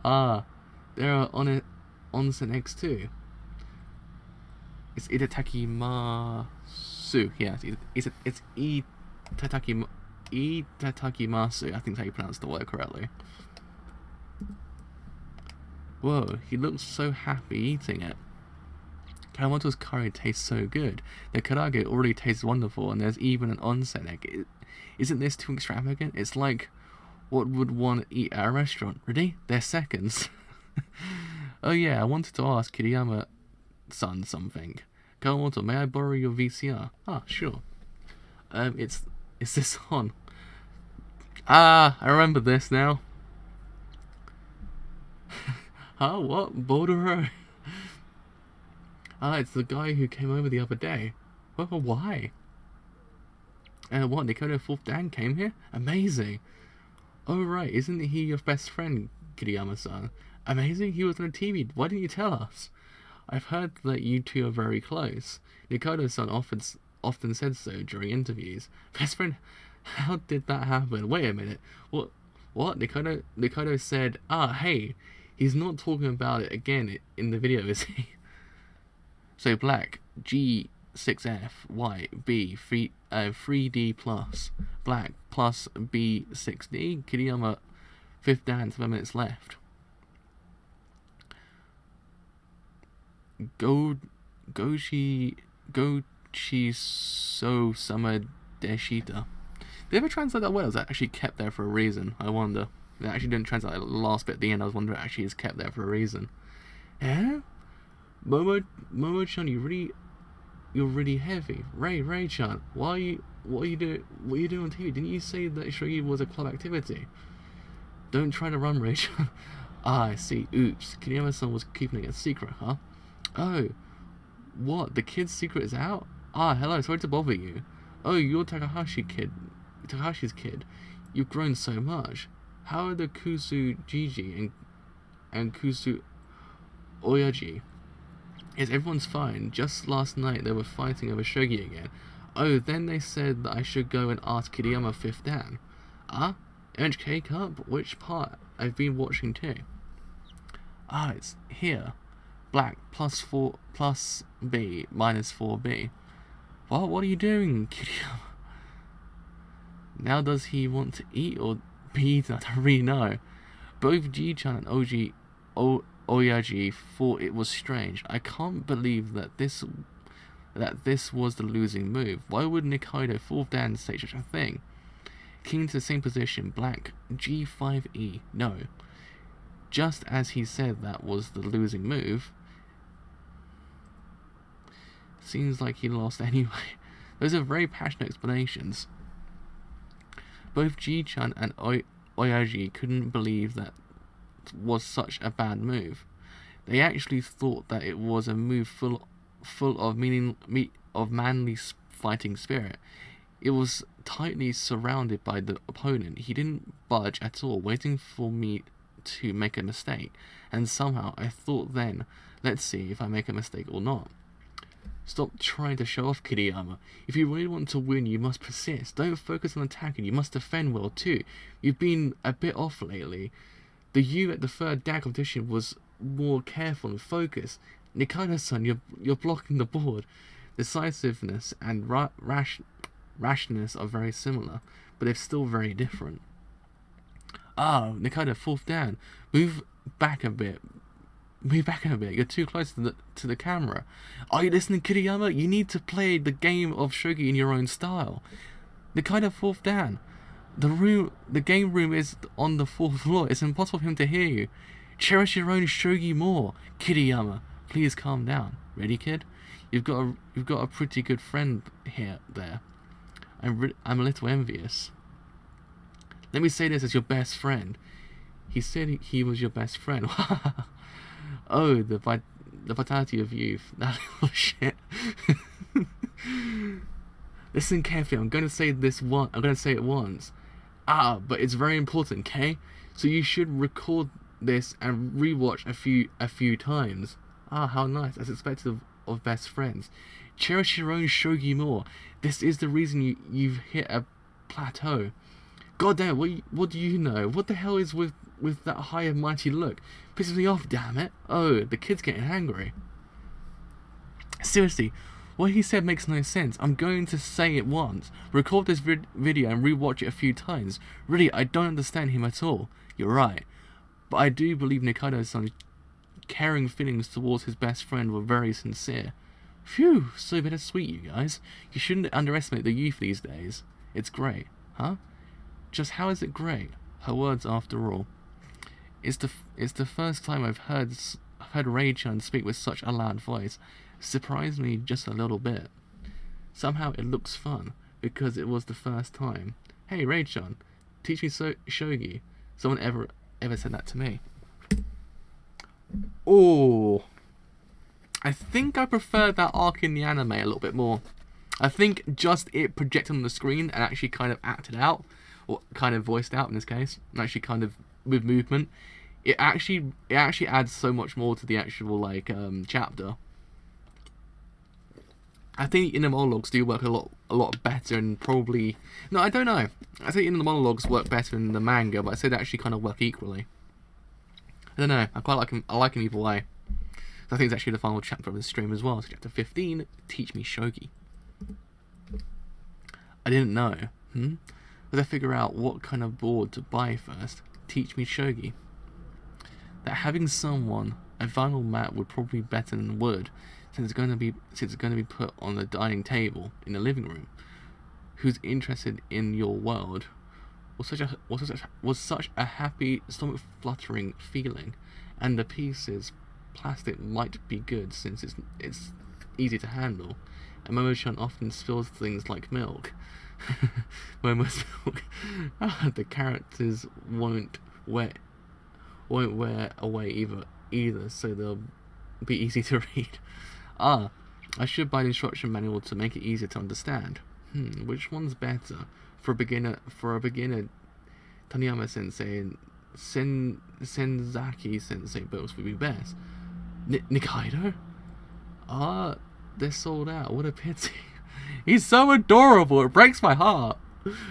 are onsen eggs too. It's itadakimasu. Yeah, it's itadakimasu. I think that's how you pronounce the word correctly. Whoa, he looks so happy eating it. Kawamoto's curry tastes so good. The karage already tastes wonderful, and there's even an onsen egg. Isn't this too extravagant? It's like what would one eat at a restaurant. Ready? They're seconds. Oh yeah, I wanted to ask Kiriyama-san something. Kawamoto, may I borrow your VCR? Ah, sure. Is this on? Ah, I remember this now. Huh? What? Bordereau? Ah, it's the guy who came over the other day. Well, why? What, Nikota 4th Dan came here? Amazing. Oh right, isn't he your best friend, Kiriyama-san? Amazing, he was on TV. Why didn't you tell us? I've heard that you two are very close. Nikota-san often said so during interviews. Best friend? How did that happen? Wait a minute. What? Nikota said, hey, he's not talking about it again in the video, is he? So black, G6F, white, B, 3D plus, black, plus B6D, Kiriyama, 5th Dan, 7 minutes left. Gochi so summer deshita. Did they ever translate that well? Is that actually kept there for a reason? I wonder. They actually didn't translate the last bit at the end. I was wondering if it actually is kept there for a reason. Yeah? Momo-chan, you're really heavy. Ray-chan, what are you doing on TV? Didn't you say that shogi was a club activity? Don't try to run, Ray-chan. I see. Oops. Kiriyama-san was keeping it a secret, huh? Oh. What? The kid's secret is out? Hello, sorry to bother you. Oh, you're Takahashi's kid. You've grown so much. How are the Kusu Gigi and Kusu Oyaji? Yes, everyone's fine. Just last night they were fighting over shogi again. Oh, then they said that I should go and ask Kiriyama 5th Dan. NHK Cup? Which part? I've been watching too. It's here. Black, +4, plus B, -4B. What are you doing, Kiriyama? Now does he want to eat or be eaten? I don't really know. Both G-chan and Oyaji thought it was strange. I can't believe that this was the losing move. Why would Nikaido 4th Dan say such a thing? King to the same position, black, G5E. No. Just as he said that was the losing move, seems like he lost anyway. Those are very passionate explanations. Both Ji-chan and Oyaji couldn't believe that was such a bad move. They actually thought that it was a move full of manly fighting spirit. It was tightly surrounded by the opponent. He didn't budge at all, waiting for me to make a mistake. And somehow I thought then, let's see if I make a mistake or not. Stop trying to show off, Kiriyama. If you really want to win, you must persist. Don't focus on attacking, you must defend well too. You've been a bit off lately. The you at the 3rd Dan competition was more careful and focused. Nikaido-san, you're blocking the board. Decisiveness and rashness are very similar, but they're still very different. Nikaido, 4th Dan. Move back a bit. You're too close to the camera. Are you listening, Kiriyama? You need to play the game of shogi in your own style. Nikaido 4th Dan. The game room is on the 4th floor. It's impossible for him to hear you. Cherish your own shogi more, Kiriyama. Please calm down. Ready, kid? You've got a pretty good friend there. I'm a little envious. Let me say this as your best friend. He said he was your best friend. Oh, the the vitality of youth. That little shit. Listen carefully. I'm going to say this one. I'm going to say it once. But it's very important, okay? So you should record this and rewatch a few times. How nice, as expected of best friends. Cherish your own shogi more. This is the reason you've hit a plateau. God damn, what do you know? What the hell is with that high and mighty look? Pisses me off, damn it. Oh, the kid's getting angry. Seriously, what he said makes no sense. I'm going to say it once. Record this video and rewatch it a few times. Really, I don't understand him at all. You're right. But I do believe Nikaido-san's caring feelings towards his best friend were very sincere. Phew, so bittersweet, you guys. You shouldn't underestimate the youth these days. It's great, huh? Just how is it great? Her words, after all. It's the first time I've heard Rei-chan speak with such a loud voice. It surprised me just a little bit. Somehow it looks fun, because it was the first time. Hey, Rei-chan, teach me shogi. Someone ever said that to me. Oh, I think I prefer that arc in the anime a little bit more. I think just it projected on the screen and actually kind of acted out, or kind of voiced out in this case, and actually kind of with movement, it actually adds so much more to the actual chapter. I think in the monologues do work a lot better, and probably no, I don't know. I think in the monologues work better in the manga, but I say they actually kind of work equally. I don't know. I quite like them. I like them either way. I think it's actually the final chapter of the stream as well. So chapter 15, teach me shogi. I didn't know. But I figure out what kind of board to buy first. Teach me shogi. That having someone a vinyl mat would probably be better than wood, since it's going to be put on the dining table in the living room. Who's interested in your world was such a happy, stomach fluttering feeling, and the pieces plastic might be good since it's easy to handle. And Momo-chan often spills things like milk. Momo's milk. The characters won't wear away either, so they'll be easy to read. I should buy the instruction manual to make it easier to understand. Which one's better? For a beginner, Taniyama Sensei and Senzaki Sensei books would be best. Nikaido? They're sold out. What a pity. He's so adorable. It breaks my heart.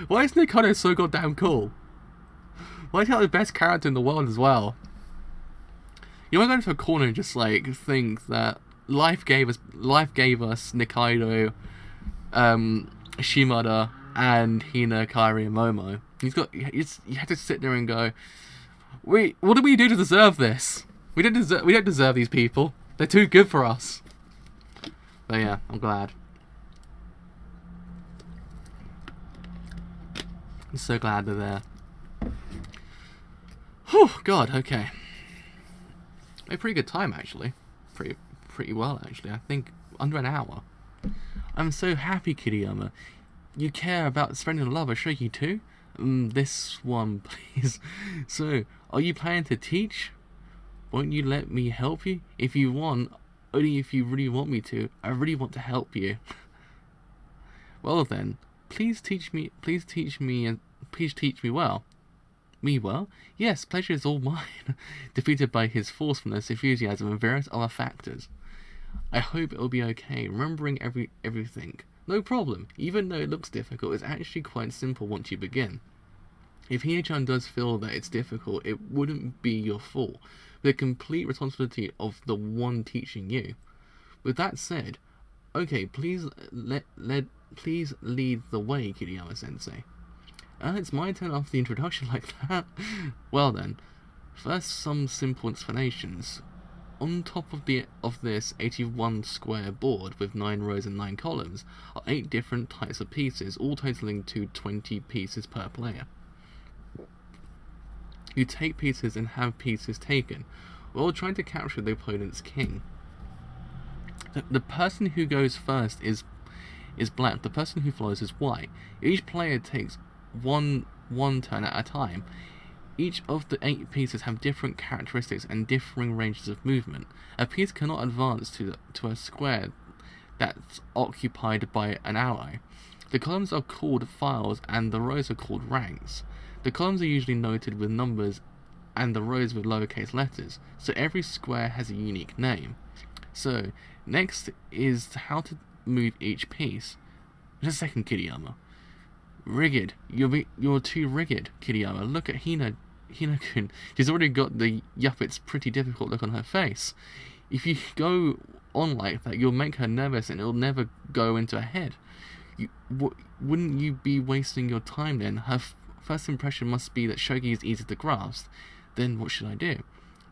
Why is Nikaido so goddamn cool? Why is he like the best character in the world as well? You want to go into a corner and just think that life gave us Nikaido, Shimada, and Hina, Kairi, and Momo. You have to sit there and go, wait, what did we do to deserve this? We don't deserve these people. They're too good for us. But yeah, I'm glad. I'm so glad they're there. Whew, God, okay. A pretty good time actually. Pretty well actually. I think under an hour. I'm so happy, Kiriyama. You care about spreading love, shogi too? This one, please. So, are you planning to teach? Won't you let me help you? If you want, only if you really want me to. I really want to help you. Well then, please teach me well. Me well? Yes, pleasure is all mine. Defeated by his forcefulness, enthusiasm, and various other factors. I hope it'll be okay, remembering everything. No problem. Even though it looks difficult, it's actually quite simple once you begin. If Hina-chan does feel that it's difficult, it wouldn't be your fault, but the complete responsibility of the one teaching you. With that said, okay, please lead the way, Kiriyama-sensei. It's my turn after the introduction like that. Well then, first some simple explanations. On top of this 81 square board with 9 rows and 9 columns are 8 different types of pieces, all totaling to 20 pieces per player. You take pieces and have pieces taken, while trying to capture the opponent's king. The person who goes first is black, the person who follows is white. Each player takes one turn at a time. Each of the 8 pieces have different characteristics and differing ranges of movement. A piece cannot advance to a square that's occupied by an ally. The columns are called files and the rows are called ranks. The columns are usually noted with numbers and the rows with lowercase letters, so every square has a unique name. So, next is how to move each piece. Just a second, Kiriyama. Rigid. You're too rigid, Kiriyama. Look at Hina-kun. She's already got the yup, it's pretty difficult look on her face. If you go on like that, you'll make her nervous and it'll never go into her head. Wouldn't you be wasting your time then? Her first impression must be that shogi is easy to grasp. Then what should I do?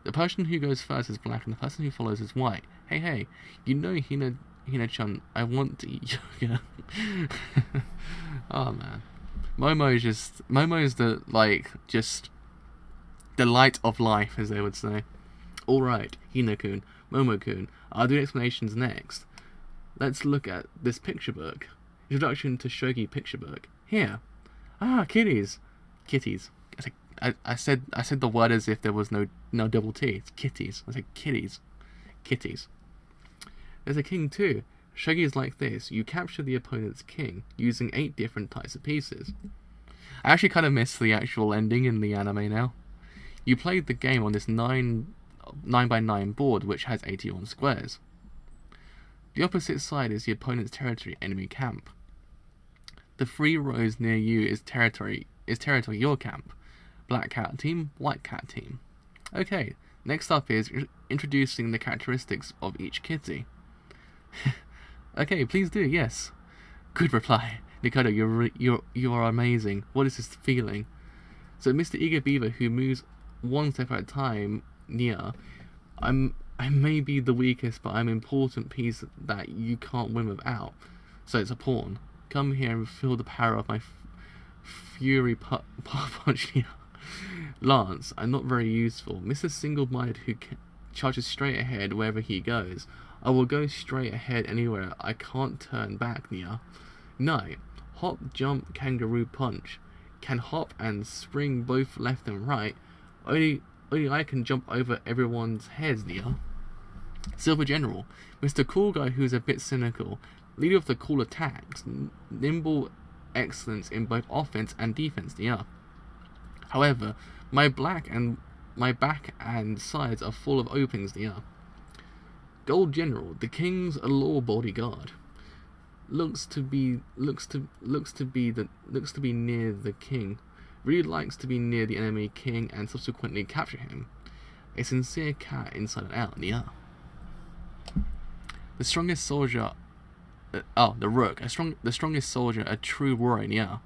The person who goes first is black and the person who follows is white. Hey, you know Hina-chan, I want to eat yogurt. Oh man. Momo's just the light of life, as they would say. Alright, Hina-kun, Momo-kun, I'll do explanations next. Let's look at this picture book. Introduction to Shogi picture book. Here. Kitties. Kitties. I said the word as if there was no double T. It's kitties. I said kitties. Kitties. There's a king too. Shogi is like this. You capture the opponent's king using 8 different types of pieces. I actually kind of miss the actual ending in the anime now. You played the game on this 9x9 board which has 81 squares. The opposite side is the opponent's territory, enemy camp. The 3 rows near you is territory your camp. Black cat team, white cat team. Okay, next up is introducing the characteristics of each kitty. Okay, please do, yes. Good reply. Nikaido, you are amazing. What is this feeling? So Mr. Eager Beaver, who moves one step at a time, Nia, I may be the weakest, but I'm an important piece that you can't win without. So it's a pawn. Come here and feel the power of my fury punch. Lance, I'm not very useful. Mr. Single-minded who charges straight ahead wherever he goes. I will go straight ahead anywhere. I can't turn back, Nia. Knight, hop, jump, kangaroo punch. Can hop and spring both left and right. Only I can jump over everyone's heads, Nia. Silver General, Mr. Cool Guy who's a bit cynical. Leader of the cool attacks. Nimble excellence in both offense and defense, Nia. However, my back and sides are full of openings, Nia. Gold General, the king's law bodyguard. Looks to be near the king. Really likes to be near the enemy king and subsequently capture him. A sincere cat inside and out, Nia. The strongest soldier. The rook. The strongest soldier, a true warrior, Nia.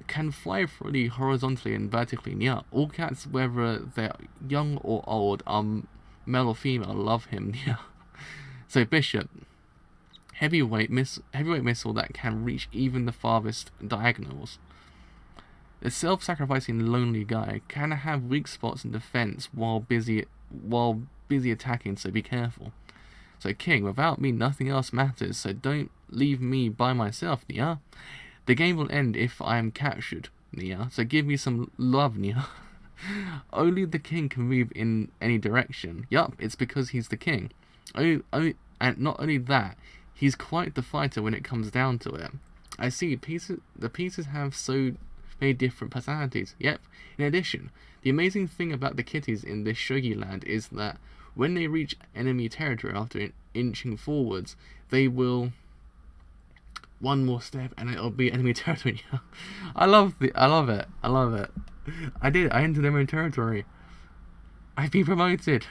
Can fly freely horizontally and vertically, Nia. All cats, whether they're young or old, male or female, love him, Nia. So Bishop. Heavyweight missile that can reach even the farthest diagonals. The self-sacrificing lonely guy can have weak spots in defense while busy attacking, so be careful. So King, without me nothing else matters, so don't leave me by myself, Nia. The game will end if I am captured, Nia, so give me some love, Nia. Only the king can move in any direction. Yup, it's because he's the king. And not only that, he's quite the fighter when it comes down to it. I see, the pieces have so many different personalities. Yep. In addition, the amazing thing about the kitties in this shogi land is that when they reach enemy territory after inching forwards, they will one more step and it'll be enemy territory. I love it. I entered enemy territory. I've been promoted.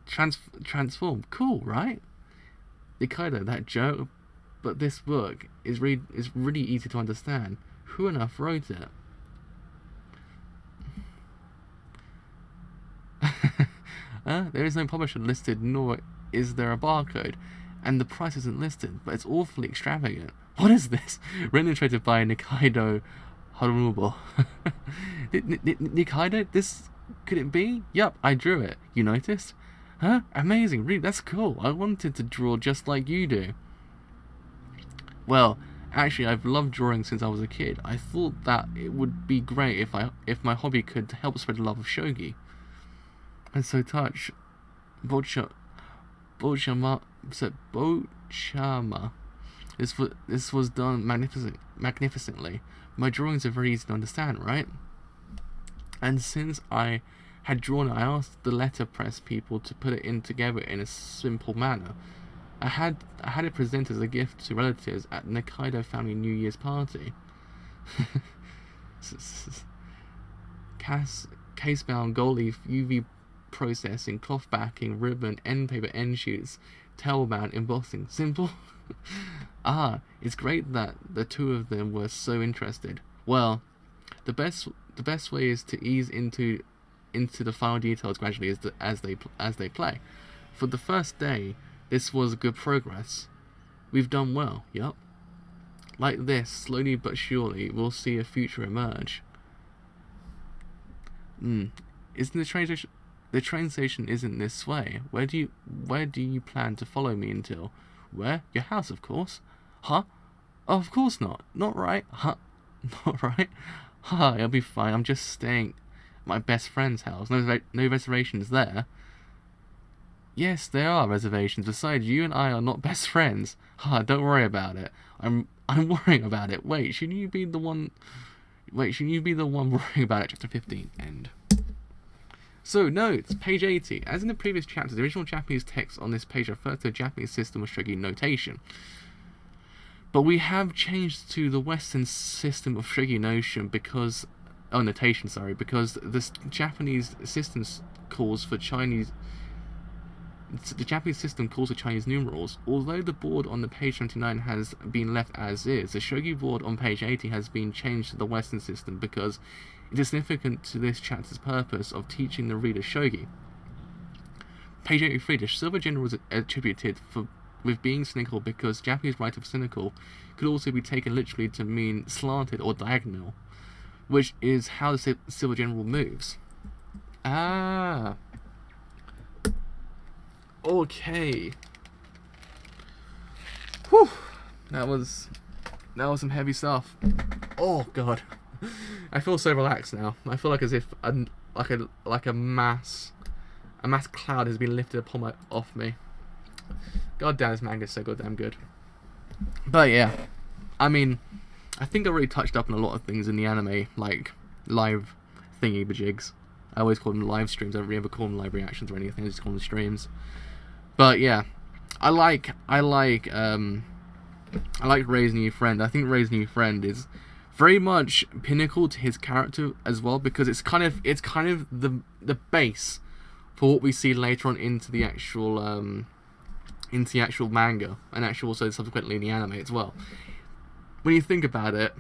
Transform. Cool, right? Nikaido, that joke. But this book is really easy to understand. Who on earth wrote it? There is no publisher listed, nor is there a barcode, and the price isn't listed, but it's awfully extravagant. What is this? Written and illustrated by Nikaido Harumubo. Nikaido? This could it be? Yup, I drew it. You noticed? Huh? Amazing, really, that's cool. I wanted to draw just like you do. Well, Actually, I've loved drawing since I was a kid. I thought that it would be great if my hobby could help spread the love of shogi. And so touch Bochama. This was done magnificently. My drawings are very easy to understand, right? And since I had drawn it, I asked the letterpress people to put it in together in a simple manner. I had it presented as a gift to relatives at Nikaido family New Year's party. Case-bound, gold leaf, UV processing, cloth backing, ribbon, end paper, end shoots, towel band, embossing. Simple? It's great that the two of them were so interested. Well, the best way is to ease into the final details gradually as they play. For the first day, this was good progress. We've done well, yup. Like this, slowly but surely, we'll see a future emerge. Isn't the train station isn't this way? Where do you plan to follow me until? Where? Your house, of course. Huh? Oh, of course not. Not right. Huh? Not right. It'll be fine. I'm just staying at my best friend's house. No reservations there. Yes, there are reservations. Besides, you and I are not best friends. Don't worry about it. I'm worrying about it. Wait, shouldn't you be the one worrying about it? Chapter 15. End. So, notes. Page 80. As in the previous chapters, the original Japanese text on this page refers to the Japanese system of shogi notation. But we have changed to the Western system of shogi notation because the Japanese system calls for Chinese numerals. Although the board on the page 79 has been left as is, the shogi board on page 80 has been changed to the Western system because it is significant to this chapter's purpose of teaching the reader shogi. Page 83, the silver general is attributed with being cynical because Japanese writer for cynical could also be taken literally to mean slanted or diagonal, which is how the silver general moves. Okay. Whew. That was some heavy stuff. Oh god. I feel so relaxed now. I feel like as if a mass cloud has been lifted off me. God damn, this manga is so goddamn good. But yeah, I mean, I think I already touched up on a lot of things in the anime, like live thingy-bajigs. I always call them live streams. I don't really ever call them live reactions or anything. I just call them streams. But yeah, I like Ray's new friend. I think Ray's new friend is very much pinnacle to his character as well, because it's kind of the base for what we see later on into the actual manga, and actually also subsequently in the anime as well. When you think about it,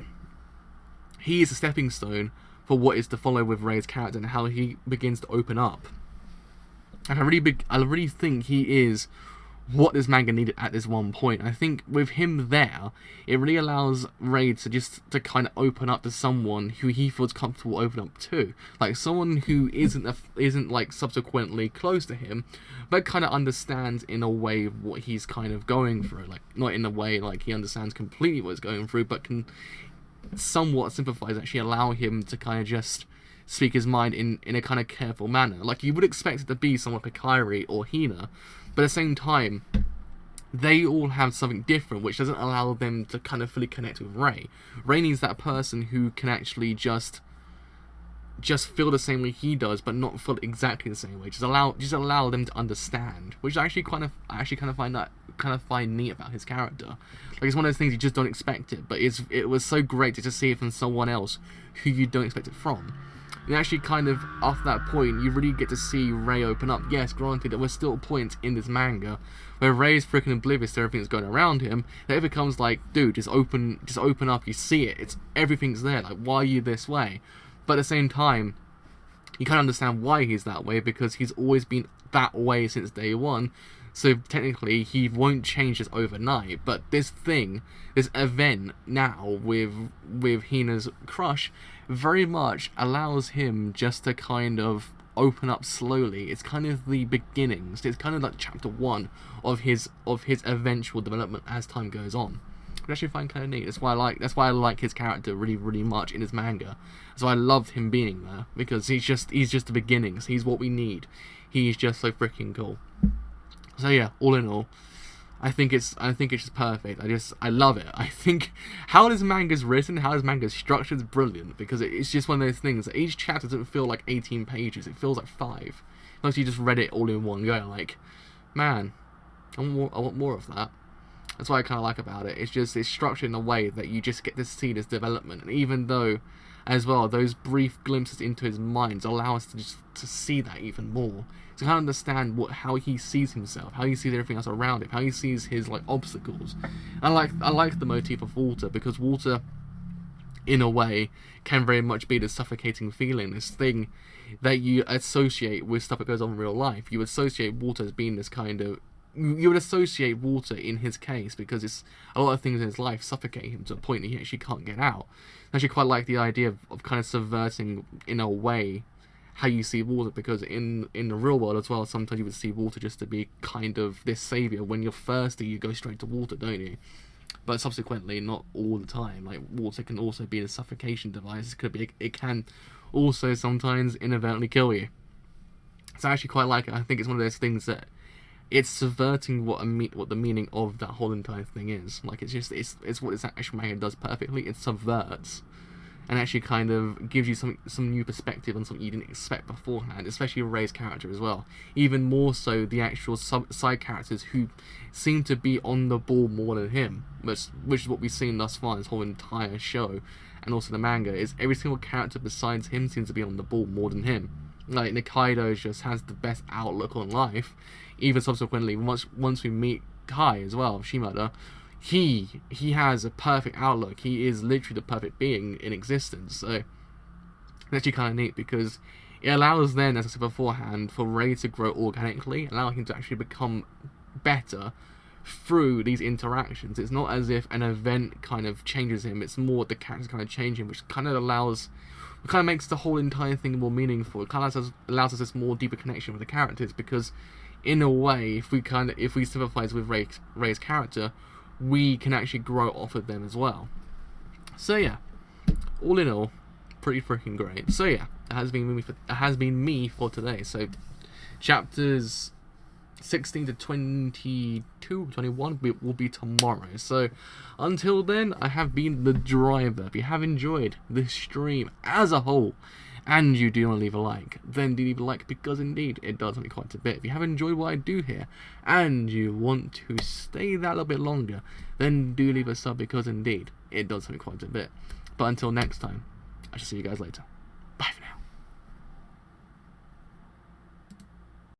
he is a stepping stone for what is to follow with Ray's character and how he begins to open up. And I really think he is what this manga needed at this one point. I think with him there, it really allows Ray to kind of open up to someone who he feels comfortable opening up to, like someone who isn't like subsequently close to him, but kind of understands in a way what he's kind of going through. Like not in a way like he understands completely what he's going through, but can somewhat sympathize, actually allow him to kind of just speak his mind in a kind of careful manner. Like you would expect it to be someone like Kairi or Hina, but at the same time, they all have something different, which doesn't allow them to kind of fully connect with Ray. Ray needs that person who can actually just feel the same way he does, but not feel exactly the same way. Just allow them to understand, which I actually kind of find neat about his character. Like it's one of those things you just don't expect it, but it was so great to just see it from someone else who you don't expect it from. And actually kind of, after that point, you really get to see Ray open up. Yes, granted, there were still points in this manga where Ray's freaking oblivious to everything that's going around him, that it becomes like, dude, just open up, you see it, everything's there, like, why are you this way? But at the same time, you kind of understand why he's that way, because he's always been that way since day one, so technically he won't change this overnight. But this event now with Hina's crush very much allows him just to kind of open up slowly. It's kind of the beginnings. It's kind of like chapter 1 of his eventual development as time goes on. which I actually find kind of neat. That's why I like his character really, really much in his manga. So I loved him being there, because he's just the beginnings. He's what we need. He's just so freaking cool. So yeah, all in all, I think it's just perfect. I love it. I think how this manga's written, how this manga's structured is brilliant, because it's just one of those things that each chapter doesn't feel like 18 pages. It feels like 5. Unless you just read it all in one go. Like, man, I want more of that. That's what I kind of like about it. It's structured in a way that you just get to see this development, and even though, as well, those brief glimpses into his mind allow us to see that even more, to kind of understand how he sees himself, how he sees everything else around him, how he sees his like obstacles. I like the motif of water, because water, in a way, can very much be the suffocating feeling, this thing that you associate with stuff that goes on in real life. You associate water as being this kind of, you would associate water in his case, because it's a lot of things in his life suffocate him to a point that he actually can't get out. I actually quite like the idea of kind of subverting, in a way, how you see water, because in the real world as well, sometimes you would see water just to be kind of this saviour. When you're thirsty, you go straight to water, don't you? But subsequently, not all the time. Like, water can also be a suffocation device. It can also sometimes inadvertently kill you. So I actually quite like it. I think it's one of those things that it's subverting what the meaning of that whole entire thing is. Like, it's what this actual manga does perfectly. It subverts and actually kind of gives you some new perspective on something you didn't expect beforehand, especially Rei's character as well. Even more so the actual side characters who seem to be on the ball more than him, which is what we've seen thus far in this whole entire show, and also the manga, is every single character besides him seems to be on the ball more than him. Like, Nikaido just has the best outlook on life. Even subsequently, once we meet Kai as well, Shimada, he has a perfect outlook. He is literally the perfect being in existence. So it's actually kind of neat, because it allows then, as I said beforehand, for Rei to grow organically, allowing him to actually become better through these interactions. It's not as if an event kind of changes him, it's more the characters kind of change him, which kind of makes the whole entire thing more meaningful. It kind of allows us this more deeper connection with the characters, because in a way, if we sympathize with Rei's character, we can actually grow off of them as well. So yeah, all in all, pretty freaking great. So yeah, it has been me for today. So chapters 16 to 22, 21 will be tomorrow. So until then, I have been the driver. If you have enjoyed this stream as a whole, and you do want to leave a like, then do leave a like, because indeed it does help me quite a bit. If you have enjoyed what I do here and you want to stay that little bit longer, then do leave a sub, because indeed it does help me quite a bit. But until next time, I shall see you guys later. Bye for now.